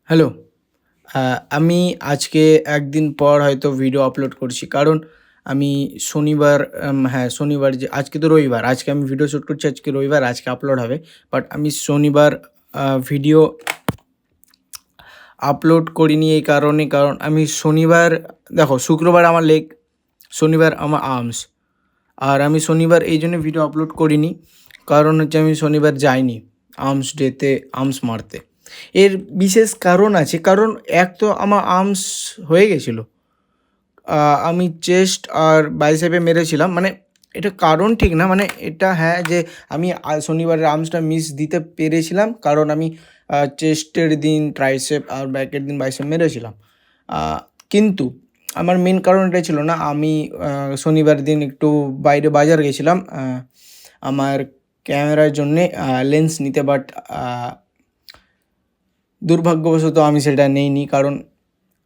Hello. আমি আজকে একদিন পর হয়তো ভিডিও আপলোড করছি। কারণ আমি শনিবার হ্যাঁ, শনিবার যে আজকে তো রবিবার। আজকে আমি ভিডিও শ্যুট করছি আজকে রবিবার, আজকে আপলোড হবে। বাট আমি শনিবার ভিডিও আপলোড করিনি এই কারণে, কারণ আমি শনিবার দেখো শুক্রবার আমার লেগ, শনিবার আমার আর্মস। আর আমি শনিবার এই জন্য ভিডিও আপলোড করিনি, কারণ হচ্ছে আমি শনিবার যাইনি আর্মস ডেতে আর্মস মারতে। এর বিশেষ কারণ আছে, কারণ এক তো আমার আর্মস হয়ে গেছিলো। আমি চেস্ট আর বাইসেপে মেরেছিলাম, মানে এটা কারণ ঠিক না, মানে এটা হ্যাঁ যে আমি শনিবারের আর্মসটা মিস দিতে পেরেছিলাম, কারণ আমি চেস্টের দিন ট্রাইসেপ আর ব্যাকের দিন বাইসেপ মেরেছিলাম। কিন্তু আমার মেন কারণ এটা ছিল না। আমি শনিবার দিন একটু বাইরে বাজার গেছিলাম আমার ক্যামেরার জন্যে লেন্স নিতে, বাট দুর্ভাগ্যবশত আমি সেটা নেইনি, কারণ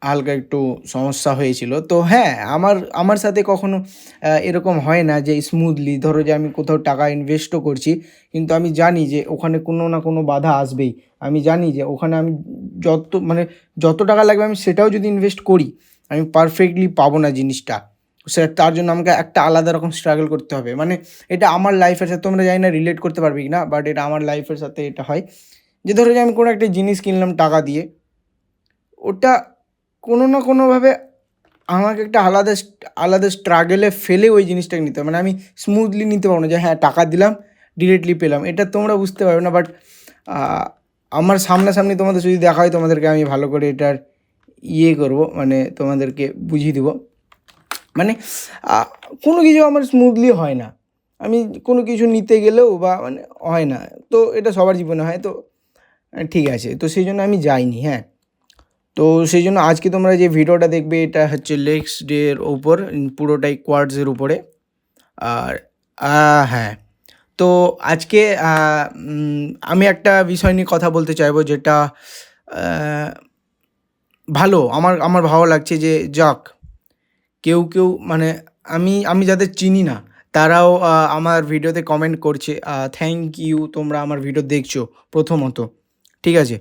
হালকা একটু সমস্যা হয়েছিল। তো হ্যাঁ, আমার আমার সাথে কখনো এরকম হয় না যে স্মুথলি, ধরো যে আমি কোথাও টাকা ইনভেস্টও করছি, কিন্তু আমি জানি যে ওখানে কোনো না কোনো বাধা আসবেই। আমি জানি যে ওখানে আমি যত টাকা লাগবে আমি সেটাও যদি ইনভেস্ট করি, আমি পারফেক্টলি পাবো না জিনিসটা। তার জন্য আমাকে একটা আলাদা রকম স্ট্রাগল করতে হবে। মানে এটা আমার লাইফের সাথে, তোমরা জানি না রিলেট করতে পারবে কি না, বাট এটা আমার লাইফের সাথে এটা হয় যে ধরো যে আমি কোনো একটা জিনিস কিনলাম টাকা দিয়ে, ওটা কোনো না কোনোভাবে আমাকে একটা আলাদা স্ট্রাগলে ফেলে ওই জিনিসটাকে নিতে হবে। মানে আমি স্মুথলি নিতে পারবো না যে হ্যাঁ টাকা দিলাম ডিরেক্টলি পেলাম, এটা তোমরা বুঝতে পারবে না। বাট আমার সামনাসামনি তোমাদের যদি দেখা হয়, তোমাদেরকে আমি ভালো করে এটার করবো, মানে তোমাদেরকে বুঝিয়ে দেবো। মানে কোনো কিছু আমার স্মুথলি হয় না। আমি কোনো কিছু নিতে গেলেও বা মানে হয় না। তো এটা সবার জীবনে হয়। তো ঠিক আছে, তো সেই জন্য আমি যাইনি। হ্যাঁ, তো সেই জন্য আজকে তোমরা যে ভিডিওটা দেখবে এটা হচ্ছে লেগস ডের ওপর, পুরোটাই কোয়াডসের উপরে। আর হ্যাঁ, তো আজকে আমি একটা বিষয় নিয়ে কথা বলতে চাইবো, যেটা ভালো, আমার ভালো লাগছে যে যাক কেউ মানে আমি যাদের চিনি না তারাও আমার ভিডিওতে কমেন্ট করছে। থ্যাংক ইউ, তোমরা আমার ভিডিও দেখছো প্রথমত, ঠিক আছে।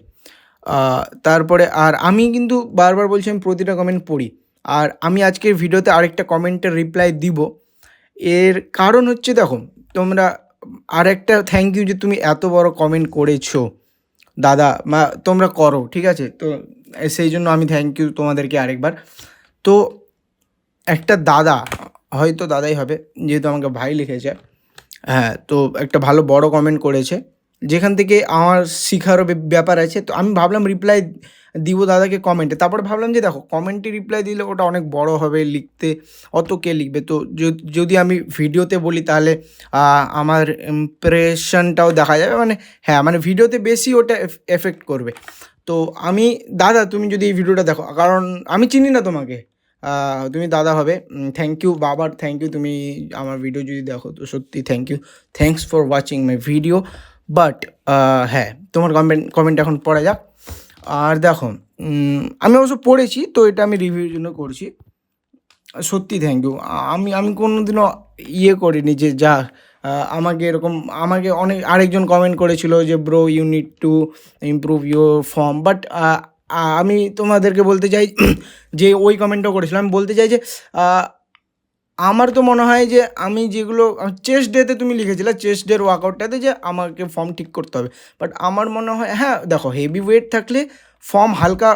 তারপরে আর আমি কিন্তু বারবার বলছি আমি প্রতিটা কমেন্ট পড়ি, আর আমি আজকের ভিডিওতে আরেকটা কমেন্টের রিপ্লাই দিব। এর কারণ হচ্ছে দেখো, তোমরা আরেকটা থ্যাংক ইউ যে তুমি এত বড় কমেন্ট করেছো দাদা, তোমরা করো, ঠিক আছে। তো সেই জন্য আমি থ্যাংক ইউ তোমাদেরকে আরেকবার। তো একটা দাদা, হয়তো দাদাই হবে যেহেতু আমাকে ভাই লিখেছে, হ্যাঁ, তো একটা ভালো বড় কমেন্ট করেছে, যেখান থেকে আমার শিখারও ব্যাপার আছে। তো আমি ভাবলাম রিপ্লাই দিব দাদাকে কমেন্টে। তারপরে ভাবলাম যে দেখো কমেন্টে রিপ্লাই দিলে ওটা অনেক বড় হবে লিখতে, অত কে লিখবে। তো যদি আমি ভিডিওতে বলি তাহলে আমার ইমপ্রেশনটাও দেখা যাবে, মানে হ্যাঁ, মানে ভিডিওতে বেশি ওটা এফেক্ট করবে। তো আমি দাদা, তুমি যদি এই ভিডিওটা দেখো, কারণ আমি চিনি না তোমাকে, তুমি দাদা হবে। থ্যাংক ইউ বাবার, থ্যাংক ইউ, তুমি আমার ভিডিও যদি দেখো তো সত্যি thank you. Thanks for watching my video. But হ্যাঁ, তোমার কমেন্ট এখন পড়া যাক। আর দেখো, আমি অবশ্য পড়েছি, তো এটা আমি রিভিউর জন্য করছি। সত্যি থ্যাংক ইউ। আমি আমি কোনো দিনও করিনি যে যা আমাকে অনেক আরেকজন কমেন্ট করেছিল যে bro you need to improve your form. But আমি তোমাদেরকে বলতে চাই যে ওই কমেন্টও করেছিলাম, আমি বলতে চাই যে আমার তো মনে হয় যে আমি যেগুলো চেস্ট ডেতে তুমি লিখেছিলে, চেস্ট ডের ওয়ার্কআউটটাতে যে আমাকে ফর্ম ঠিক করতে হবে। বাট আমার মনে হয় হ্যাঁ দেখো, হেভি ওয়েট থাকলে ফর্ম হালকা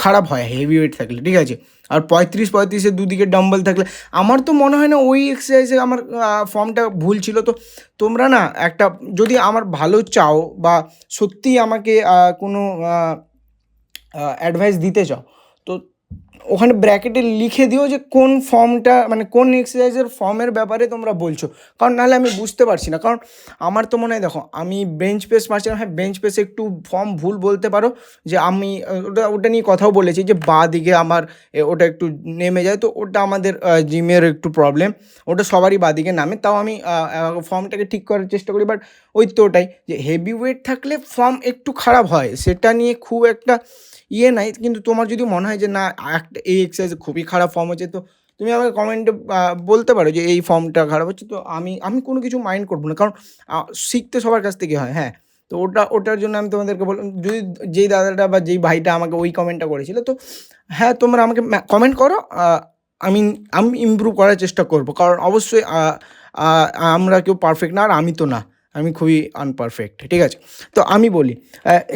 খারাপ হয়, হেভি ওয়েট থাকলে, ঠিক আছে। আর 35-35-এর দুদিকে ডাম্বল থাকলে আমার তো মনে হয় না ওই এক্সারসাইজে আমার ফর্মটা ভুল ছিল। তো তোমরা না একটা, যদি আমার ভালো চাও বা সত্যিই আমাকে কোনো অ্যাডভাইস দিতে চাও, তো ওখানে ব্র্যাকেটে লিখে দিও যে কোন ফর্মটা, মানে কোন এক্সারসাইজের ফর্মের ব্যাপারে তোমরা বলছো, কারণ নাহলে আমি বুঝতে পারছি না। কারণ আমার তো মনে হয় দেখো, আমি বেঞ্চ প্রেস মারছিলাম, হ্যাঁ বেঞ্চ প্রেসে একটু ফর্ম ভুল বলতে পারো, যে আমি ওটা নিয়ে কথাও বলেছি যে বাঁ দিকে আমার ওটা একটু নেমে যায়, তো ওটা আমাদের জিমের একটু প্রবলেম, ওটা সবারই বাঁ দিকে নামে, তাও আমি ফর্মটাকে ঠিক করার চেষ্টা করি। বাট ওই তো ওটাই যে হেভি ওয়েট থাকলে ফর্ম একটু খারাপ হয়, সেটা নিয়ে খুব একটা নাই। কিন্তু তোমার যদি মনে হয় যে না একটা এই এক্সারসাইজে খুবই খারাপ ফর্ম হচ্ছে, তো তুমি আমাকে কমেন্টে বলতে পারো যে এই ফর্মটা খারাপ হচ্ছে। তো আমি কোনো কিছু মাইন্ড করবো না, কারণ শিখতে সবার কাছ থেকে হয়। হ্যাঁ, তো ওটার জন্য আমি তোমাদেরকে বললাম, যদি যেই দাদাটা বা যেই ভাইটা আমাকে ওই কমেন্টটা করেছিল, তো হ্যাঁ, তোমরা আমাকে কমেন্ট করো, আমি আমি ইমপ্রুভ করার চেষ্টা করব, কারণ অবশ্যই আমরা কেউ পারফেক্ট না, আর আমি তো না, আমি খুবই আনপারফেক্ট, ঠিক আছে? তো আমি বলি,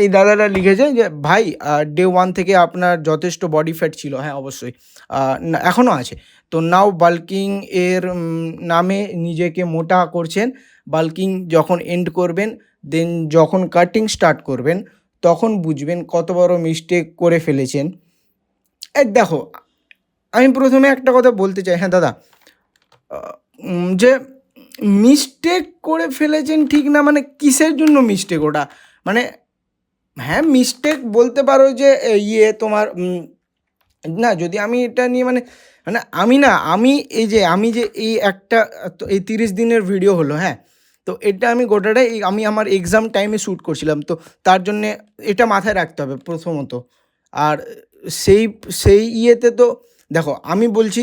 এই দাদাটা লিখেছে যে ভাই, ডে 1 থেকে আপনার যথেষ্ট বডি ফ্যাট ছিল, হ্যাঁ অবশ্যই এখনও আছে, তো নাও বাল্কিং এর নামে নিজেকে মোটা করছেন। বাল্কিং যখন এন্ড করবেন, দেন যখন কাটিং স্টার্ট করবেন, তখন বুঝবেন কত বড় মিস্টেক করে ফেলেছেন। দেখো, আমি প্রথমে একটা কথা বলতে চাই, হ্যাঁ দাদা, যে মিস্টেক করে ফেলেছেন ঠিক না, মানে কিসের জন্য মিস্টেক ওটা? মানে হ্যাঁ, মিস্টেক বলতে পারো যে তোমার না, যদি আমি এটা নিয়ে মানে মানে আমি না, আমি যে এই একটা এই 30 দিনের ভিডিও হলো, হ্যাঁ, তো এটা আমি গোটাটাই আমি আমার এক্সাম টাইমে শ্যুট করছিলাম, তো তার জন্যে এটা মাথায় রাখতে হবে প্রথমত। আর সেই সেই ইয়েতে তো দেখো, আমি বলছি,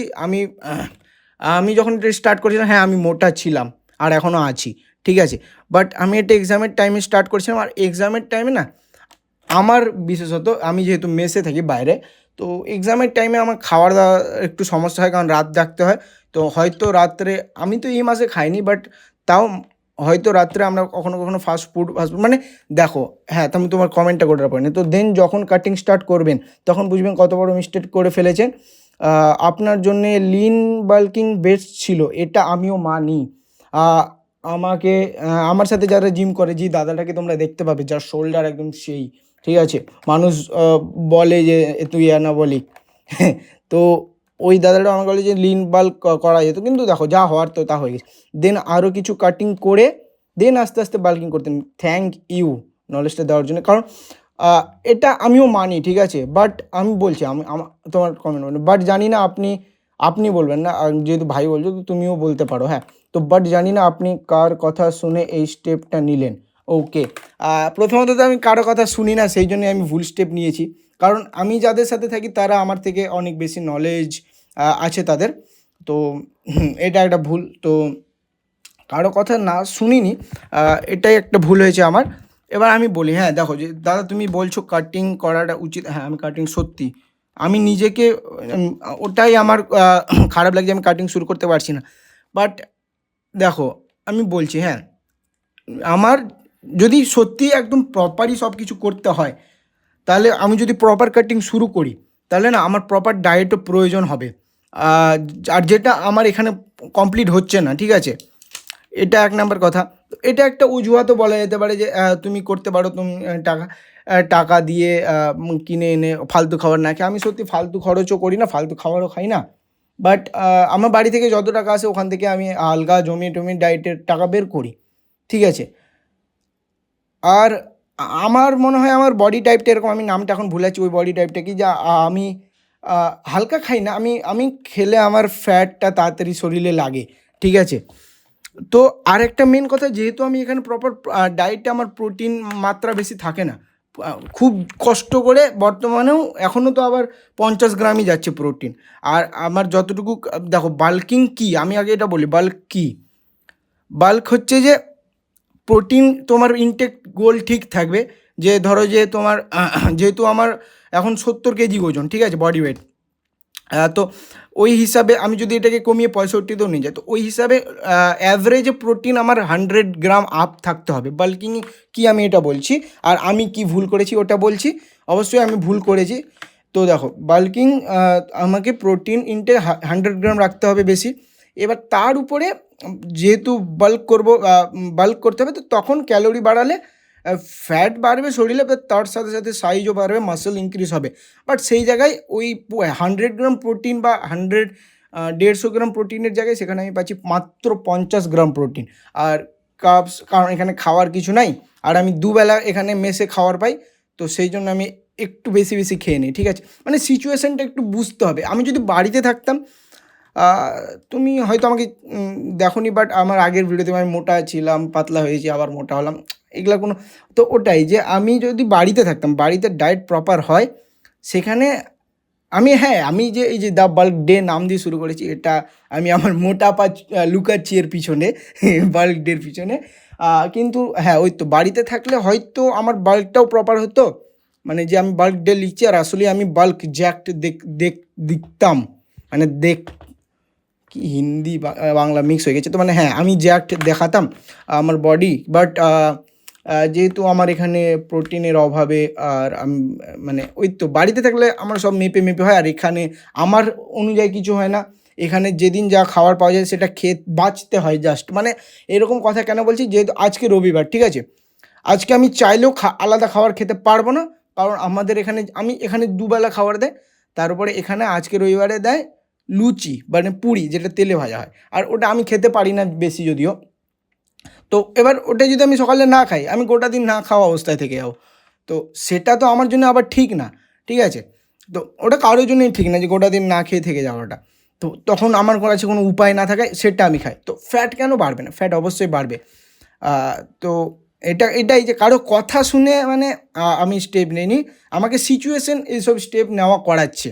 আমি যখন এটা স্টার্ট করেছিলাম, হ্যাঁ আমি মোটা ছিলাম আর এখনও আছি, ঠিক আছে, বাট আমি এটা এক্সামের টাইমে স্টার্ট করেছিলাম, আর এক্সামের টাইমে না আমার বিশেষত, আমি যেহেতু মেসে থাকি বাইরে, তো এক্সামের টাইমে আমার খাওয়ার দাওয়ার একটু সমস্যা হয়, কারণ রাত জাগতে হয়। তো হয়তো রাত্রে, আমি তো এই মাসে খাইনি, বাট তাও হয়তো রাত্রে আমরা কখনো কখনো ফাস্টফুড মানে দেখো, হ্যাঁ, তো আমি তোমার কমেন্টটা করার পারিনি। তো দেন যখন কাটিং স্টার্ট করবেন, তখন বুঝবেন কত বড় মিস্টেক করে ফেলেছেন। আপনার জন্যে লিন বাল্কিং বেস্ট ছিল, এটা আমিও মানি। আমাকে আমার সাথে যারা জিম করে, যে দাদাটাকে তোমরা দেখতে পাবে, যার শোল্ডার একদম সেই, ঠিক আছে, মানুষ বলে যে তুই না বলি তো ওই দাদাটা আমাকে বলে যে লিন বাল্ক করা যেত, কিন্তু দেখো যা হওয়ার তো তা হয়ে গেছে। দেন আরও কিছু কাটিং করে দেন আস্তে আস্তে বাল্কিং করতেন। থ্যাংক ইউ নলেজটা দেওয়ার জন্য, কারণ এটা আমিও মানি, ঠিক আছে, বাট আমি বলছি, তোমার কমেন্ট মানে, বাট জানি না আপনি বলবেন না, যেহেতু ভাই বলছো তো তুমিও বলতে পারো, হ্যাঁ, তো বাট জানি না আপনি কার কথা শুনে এই স্টেপটা নিলেন। ওকে, প্রথমত তো আমি কারো কথা শুনি না, সেই জন্যই আমি ভুল স্টেপ নিয়েছি, কারণ আমি যাদের সাথে থাকি তারা আমার থেকে অনেক বেশি নলেজ আছে তাদের, তো এটা একটা ভুল, তো কারো কথা না শুনিনি, এটাই একটা ভুল হয়েছে আমার। এবার আমি বলি, হ্যাঁ দেখো, যে দাদা তুমি বলছো কাটিং করাটা উচিত, হ্যাঁ আমি কাটিং সত্যি, আমি নিজেকে ওটাই আমার খারাপ লাগছে, আমি কাটিং শুরু করতে পারছি না, বাট দেখো আমি বলছি, হ্যাঁ, আমার যদি সত্যি একদম প্রপারই সব কিছু করতে হয়, তাহলে আমি যদি প্রপার কাটিং শুরু করি, তাহলে না আমার প্রপার ডায়েটও প্রয়োজন হবে, আর যেটা আমার এখানে কমপ্লিট হচ্ছে না, ঠিক আছে, এটা এক নাম্বার কথা। এটা একটা অজুহাতও বলা যেতে পারে যে তুমি করতে পারো, তুমি টাকা দিয়ে কিনে এনে ফালতু খাবার না খেয়ে। আমি সত্যি ফালতু খরচও করি না, ফালতু খাবারও খাই না, বাট আমার বাড়ি থেকে যত টাকা আসে ওখান থেকে আমি আলগা জমিয়ে টমিয়ে ডায়েটের টাকা বের করি, ঠিক আছে। আর আমার মনে হয় আমার বডি টাইপটা এরকম, আমি নামটা এখন ভুলে যাচ্ছি, ওই বডি টাইপটা কি, যা আমি হালকা খাই না, আমি খেলে আমার ফ্যাটটা তাড়াতাড়ি শরীরে লাগে, ঠিক আছে। তো আরেকটা মেন কথা, যেহেতু আমি এখানে প্রপার ডায়েটে আমার প্রোটিন মাত্রা বেশি থাকে না, খুব কষ্ট করে বর্তমানেও এখনও তো আবার 50 গ্রামই যাচ্ছে প্রোটিন। আর আমার যতটুকু দেখো, বাল্কিং কী, আমি আগে এটা বলি, বাল্ক কী? বাল্ক হচ্ছে যে প্রোটিন তোমার ইনটেক গোল ঠিক থাকবে, যে ধরো যে তোমার যেহেতু আমার এখন 70 কেজি ওজন, ঠিক আছে, বডি ওয়েট, তো ওই হিসাবে আমি যদি এটাকে কমিয়ে 65তেও নিয়ে যাই, তো ওই হিসাবে অ্যাভারেজে প্রোটিন আমার 100 গ্রাম আপ থাকতে হবে। বাল্কিং কি আমি এটা বলছি, আর আমি কি ভুল করেছি ওটা বলছি, অবশ্যই আমি ভুল করেছি। তো দেখো, বাল্কিং আমাকে প্রোটিন ইনটেক 100 গ্রাম রাখতে হবে বেশি। এবার তার উপরে যেহেতু বাল্ক করতে হবে, তো তখন ক্যালোরি বাড়ালে ফ্যাট বাড়বে শরীরে, তার সাথে সাথে সাইজও বাড়বে, মাসেল ইনক্রিজ হবে। বাট সেই জায়গায় ওই 100 গ্রাম প্রোটিন বা 150 গ্রাম প্রোটিনের জায়গায় সেখানে আমি পাচ্ছি মাত্র 50 গ্রাম প্রোটিন। আর কার্বস, কারণ এখানে খাওয়ার কিছু নাই, আর আমি দুবেলা এখানে মেসে খাওয়ার পাই, তো সেই জন্য আমি একটু বেশি বেশি খেয়ে নিই, ঠিক আছে। মানে সিচুয়েশানটা একটু বুঝতে হবে। আমি যদি বাড়িতে থাকতাম, তুমি হয়তো আমাকে দেখোনি, বাট আমার আগের ভিডিওতে আমি মোটা ছিলাম, পাতলা হয়েছি, আবার মোটা হলাম, এগুলা কোনো, তো ওটাই যে আমি যদি বাড়িতে থাকতাম, বাড়িতে ডায়েট প্রপার হয়, সেখানে আমি যে এই যে দ্য বাল্ক ডে নাম দিয়ে শুরু করেছি, এটা আমি আমার মোটাপা লুকাচ্ছি এর পিছনে বাল্ক ডের পিছনে। কিন্তু হ্যাঁ, ওই তো বাড়িতে থাকলে হয়তো আমার বাল্কটাও প্রপার হতো। মানে যে আমি বাল্ক ডে লিখছি আর আসলে আমি বাল্ক জ্যাক্ট দেখতাম। মানে কি হিন্দি বাংলা মিক্স হয়ে গেছে। তো মানে হ্যাঁ, আমি জ্যাক্ট দেখাতাম আমার বডি। বাট যেহেতু আমার এখানে প্রোটিনের অভাবে আর আমি মানে ওই তো বাড়িতে থাকলে আমার সব মেপে হয়, আর এখানে আমার অনুযায়ী কিছু হয় না। এখানে যেদিন যা খাবার পাওয়া যায় সেটা খেয়ে বাঁচতে হয় জাস্ট। মানে এরকম কথা কেন বলছি, যেহেতু আজকে রবিবার, ঠিক আছে? আজকে আমি চাইলেও আলাদা খাবার খেতে পারবো না, কারণ আমাদের এখানে এখানে দুবেলা খাবার দেয়। তার উপরে এখানে আজকে রবিবারে দেয় লুচি, মানে পুরি, যেটা তেলে ভাজা হয়, আর ওটা আমি খেতে পারি না বেশি যদিও। তো এবার ওটা যদি আমি সকালে না খাই, আমি গোটা দিন না খাওয়া অবস্থায় থেকে যাবো। তো সেটা তো আমার জন্য আবার ঠিক না, ঠিক আছে? তো ওটা কারোর জন্যই ঠিক না যে গোটা দিন না খেয়ে থেকে যাওয়াটা। তো তখন আমার কাছে কোনো উপায় না থাকায় সেটা আমি খাই। তো ফ্যাট কেন বাড়বে না? ফ্যাট অবশ্যই বাড়বে। তো এটাই যে কারো কথা শুনে মানে আমি স্টেপ নিইনি। আমাকে সিচুয়েশন এইসব স্টেপ নেওয়া করাচ্ছে।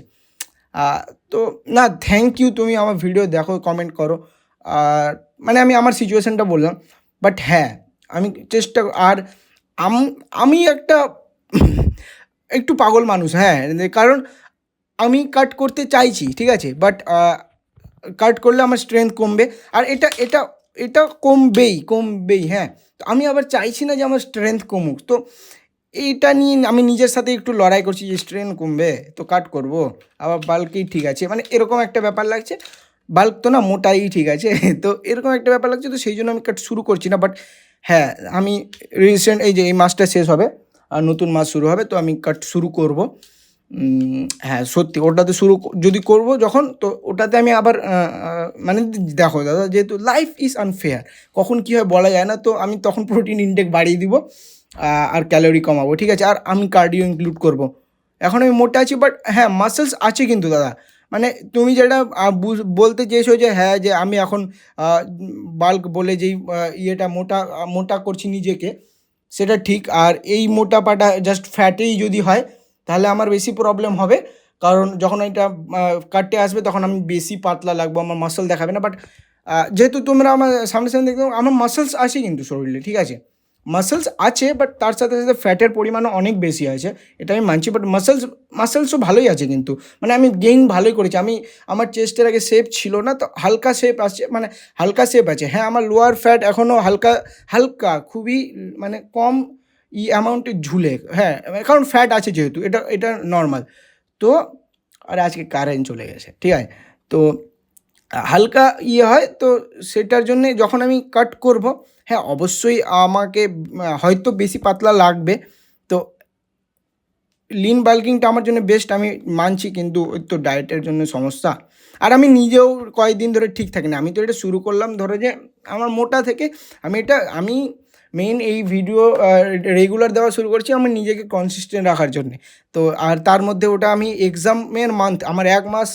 তো না, থ্যাংক ইউ, তুমি আমার ভিডিও দেখো, কমেন্ট করো। আর মানে আমি আমার সিচুয়েশনটা বললাম। বাট হ্যাঁ, আমি চেষ্টা আর আমি একটা একটু পাগল মানুষ, হ্যাঁ। কারণ আমি কাট করতে চাইছি, ঠিক আছে? বাট কাট করলে আমার স্ট্রেংথ কমবে, আর এটা কমবেই, হ্যাঁ। তো আমি আবার চাইছি না যে আমার স্ট্রেংথ কমুক। তো এইটা নিয়ে আমি নিজের সাথে একটু লড়াই করছি যে স্ট্রেংথ কমবে তো কাট করব, আবার বাল্কই ঠিক আছে, মানে এরকম একটা ব্যাপার লাগছে। বাল্ক তো না, মোটাই ঠিক আছে। তো এরকম একটা ব্যাপার লাগছে, তো সেই জন্য আমি কাট শুরু করছি না। বাট হ্যাঁ, আমি রিসেন্ট এই মাসটা শেষ হবে আর নতুন মাস শুরু হবে, তো আমি কাট শুরু করব। হ্যাঁ, সত্যি ওটাতে শুরু যদি করব যখন, তো ওটাতে আমি আবার মানে দেখো দাদা, যেহেতু লাইফ ইজ আনফেয়ার, কখন কী হয় বলা যায় না। তো আমি তখন প্রোটিন ইনটেক বাড়িয়ে দিব আর ক্যালোরি কমাবো, ঠিক আছে? আর আমি কার্ডিও ইনক্লুড করব। এখন আমি মোটা আছি, বাট হ্যাঁ, মাসেলস আছে কিন্তু দাদা। মানে তুমি যেটা বলতে চেয়েছো যে হ্যাঁ, যে আমি এখন বাল্ক বলে যেই ইয়েটা মোটা করছি নিজেকে, সেটা ঠিক। আর এই মোটাপাটা জাস্ট ফ্যাটেই যদি হয় তাহলে আমার বেশি প্রবলেম হবে, কারণ যখন এটা কাটতে আসবে তখন আমি বেশি পাতলা লাগবো, আমার মাসল দেখাবে না। বাট যেহেতু তোমরা আমার সামনে দেখতে আমার মাসলস আছে কিন্তু শরীরে, ঠিক আছে? মাসলস আছে, বাট তার সাথে সাথে ফ্যাটের পরিমাণও অনেক বেশি আছে, এটা আমি মানছি। বাট মাসলসও ভালোই আছে কিন্তু, মানে আমি গেইন ভালোই করেছি। আমার চেস্টের আগে শেপ ছিল না, তো হালকা শেপ আসছে, মানে হালকা শেপ আছে। হ্যাঁ, আমার লোয়ার ফ্যাট এখনও হালকা হালকা খুবই, মানে কম অ্যামাউন্টে ঝুলে, হ্যাঁ, কারণ ফ্যাট আছে যেহেতু, এটা নর্মাল। তো আর আজকে কারেন্ট চলে গেছে, ঠিক আছে? তো হালকা হয়, তো সেটার জন্যে যখন আমি কাট করব, হ্যাঁ, অবশ্যই আমাকে হয়তো বেশি পাতলা লাগবে। তো লিন বাল্কিংটা আমার জন্য বেস্ট, আমি মানছি, কিন্তু ওই তো ডায়েটের জন্য সমস্যা। আর আমি নিজেও কয়েকদিন ধরে ঠিক থাকি না। আমি তো এটা শুরু করলাম ধরো যে আমার মোটা থেকে, আমি মেইন এই ভিডিও রেগুলার দেওয়া শুরু করছি আমার নিজেকে কনসিস্টেন্ট রাখার জন্যে। তো আর তার মধ্যে ওটা আমি এক্সামের মান্থ, আমার 1 মাস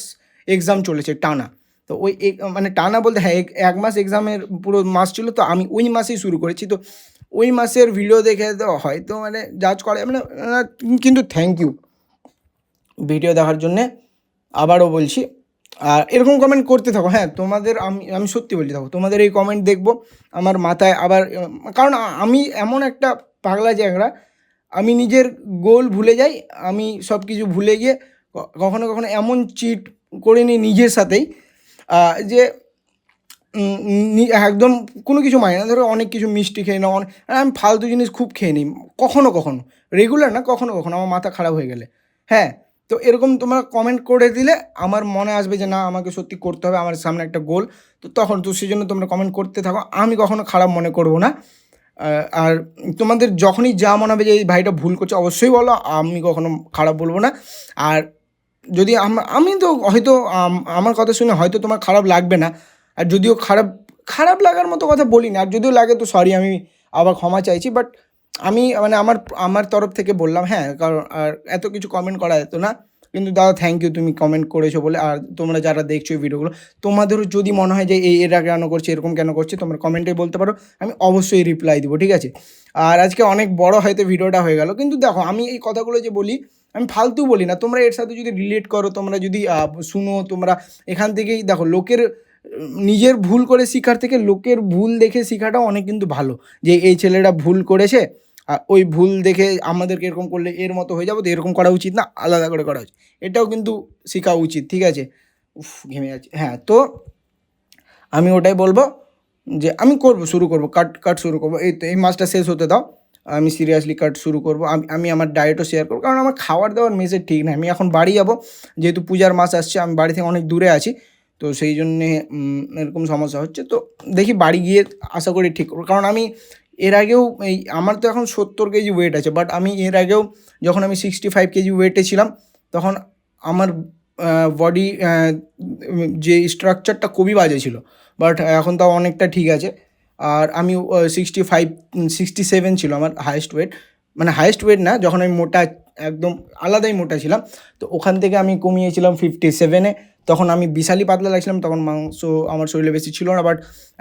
এক্সাম চলেছে টানা। তো ওই মানে টানা বলতে হ্যাঁ, 1 মাস এক্সামের পুরো মাস ছিল, তো আমি ওই মাসেই শুরু করেছি। তো ওই মাসের ভিডিও দেখে তো হয়তো মানে জাজ করা মানে কিন্তু থ্যাংক ইউ ভিডিও দেখার জন্যে, আবারও বলছি। আর এরকম কমেন্ট করতে থাকো, হ্যাঁ। তোমাদের আমি সত্যি বলছি, থাকো তোমাদের এই কমেন্ট দেখবো আমার মাথায় আবার, কারণ আমি এমন একটা পাগলা চ্যাংড়া, আমি নিজের গোল ভুলে যাই। আমি সব কিছু ভুলে গিয়ে কখনো কখনো এমন চিট করে নিই নিজের সাথেই যে একদম কোনো কিছু মানে না। ধরো অনেক কিছু মিষ্টি খেয়ে নাও, আমি ফালতু জিনিস খুব খেয়ে নিই কখনো কখনো, রেগুলার না, কখনো কখনো আমার মাথা খারাপ হয়ে গেলে, হ্যাঁ। তো এরকম তোমরা কমেন্ট করে দিলে আমার মনে আসবে যে না, আমাকে সত্যি করতে হবে, আমার সামনে একটা গোল। তো তখন তো সেই জন্য তোমরা কমেন্ট করতে থাকো, আমি কখনো খারাপ মনে করবো না। আর তোমাদের যখনই যা মনে হবে যে এই ভাইটা ভুল করছে, অবশ্যই বলো, আমি কখনো খারাপ বলবো না। আর যদি আমি তো হয়তো আমার কথা শুনে হয়তো তোমার খারাপ লাগবে না, আর যদিও খারাপ লাগার মতো কথা বলি না, আর যদিও লাগে তো সরি, আমি আবার ক্ষমা চাইছি। বাট আমি মানে আমার তরফ থেকে বললাম, হ্যাঁ, কারণ আর এত কিছু কমেন্ট করা যেত না। কিন্তু দাদা থ্যাংক ইউ, তুমি কমেন্ট করেছো বলে। আর তোমরা যারা দেখছো এই ভিডিওগুলো, তোমাদেরও যদি মনে হয় যে এটা কেন করছে, এরকম কেন করছে, তোমরা কমেন্টে বলতে পারো, আমি অবশ্যই রিপ্লাই দিব, ঠিক আছে? আর আজকে অনেক বড় হয়তো ভিডিওটা হয়ে গেল, কিন্তু দেখো আমি এই কথাগুলো যে বলি, আমি ফালতু বলি না। তোমরা এর সাথে যদি রিলেট করো, তোমরা যদি শুনো, তোমরা এখান থেকেই দেখো লোকের নিজের ভুল করে শেখার থেকে লোকের ভুল দেখে শেখাটাও অনেক কিন্তু ভালো, যে এই ছেলেটা ভুল করেছে, ওই ভুল দেখে আমাদেরকে এরকম করলে এর মতো হয়ে যাবো, তো এরকম করা উচিত না, আলাদা করে করা উচিত, এটাও কিন্তু শেখা উচিত, ঠিক আছে? উফ, ঘেমে যাচ্ছে। হ্যাঁ, তো আমি ওটাই বলবো যে আমি শুরু করবো, কাট শুরু করবো, এই তো এই মাসটা শেষ হতে দাও, আমি সিরিয়াসলি কাট শুরু করবো। আমি আমার ডায়েটও শেয়ার করবো, কারণ আমার খাবার দাবার মেসে ঠিক না। আমি এখন বাড়ি যাবো, যেহেতু পূজার মাস আসছে, আমি বাড়ি থেকে অনেক দূরে আছি, তো সেই জন্যে এরকম সমস্যা হচ্ছে। তো দেখি বাড়ি গিয়ে আশা করি ঠিক করবো, কারণ আমি এর আগেও আমার তো এখন 70 কেজি ওয়েট আছে, বাট আমি এর আগেও যখন আমি 65 কেজি ওয়েটে ছিলাম, তখন আমার বডি যে স্ট্রাকচারটা খুবই বাজে ছিল, বাট এখন তাও অনেকটা ঠিক আছে। আর আমি 67 ছিল আমার হায়েস্ট ওয়েট, মানে হায়েস্ট ওয়েট না, যখন আমি মোটা, একদম আলাদাই মোটা ছিলাম, তো ওখান থেকে আমি কমিয়েছিলাম 57-এ। তখন আমি বিশালই পাতলা লাগছিলাম, তখন মাংস আমার শরীরে বেশি ছিল না, বাট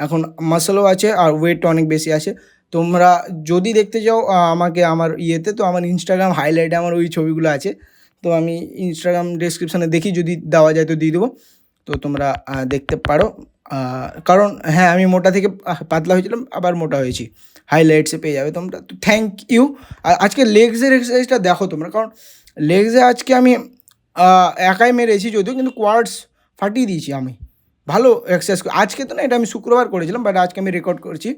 এখন মাসলও আছে আর ওয়েটটা অনেক বেশি আছে। তোমরা যদি দেখতে চাও আমাকে আমার ইয়েতে, তো আমার ইনস্টাগ্রাম হাইলাইটে আমার ওই ছবিগুলো আছে, তো আমি ইনস্টাগ্রাম ডেসক্রিপশানে দেখি যদি দেওয়া যায় তো দিয়ে দেবো, তো তোমরা দেখতে পারো। কারণ হ্যাঁ, আমি মোটা থেকে পাতলা হয়েছিলাম, আবার মোটা হয়েছি, হাইলাইটসে পেয়ে যাবে তোমরা। তো থ্যাংক ইউ। আজকে লেগসের এক্সারসাইজটা দেখো তোমরা, কারণ লেগসে আজকে আমি একাই মেরেছি যদিও, কিন্তু কোয়াডস ফাটিয়ে দিয়েছি আমি, ভালো এক্সারসাইজ। আজকে তো না, এটা আমি শুক্রবার করেছিলাম, বাট আজকে আমি রেকর্ড করছি,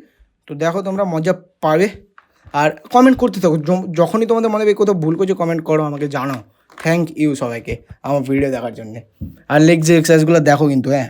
তো দেখো তোমরা মজা পাবে। আর কমেন্ট করতে থাকো, যখনই তোমাদের মনে হবে কোথাও ভুল করছো, কমেন্ট করো, আমাকে জানাও। থ্যাংক ইউ সবাইকে আমার ভিডিও দেখার জন্যে। আর লেগস এক্সারসাইজগুলো দেখো কিন্তু, হ্যাঁ।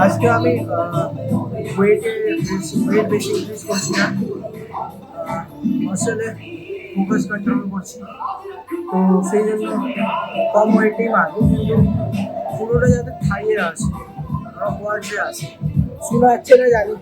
আজকে আমি ওয়েট বেশি ইনক্রিজ করছি না, আসলে ফোকাস কন্ট্রোল করছি, তো সেই জন্য কম ওয়েটেই মারবো, কিন্তু পুরোটা যাতে থাইয়ে আসে, কোয়ার্টে আসে, শোনা যাচ্ছে না জানি।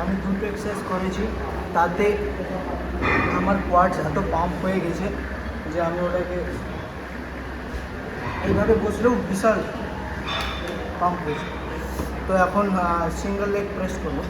আমি দুটো এক্সারসাইজ করেছি, তাতে আমার কোয়াডস এত পাম্প হয়ে গেছে যে আমি ওটাকে এইভাবে বসলেও বিশাল পাম্প হয়েছে। তো এখন সিঙ্গেল লেগ প্রেস করবো।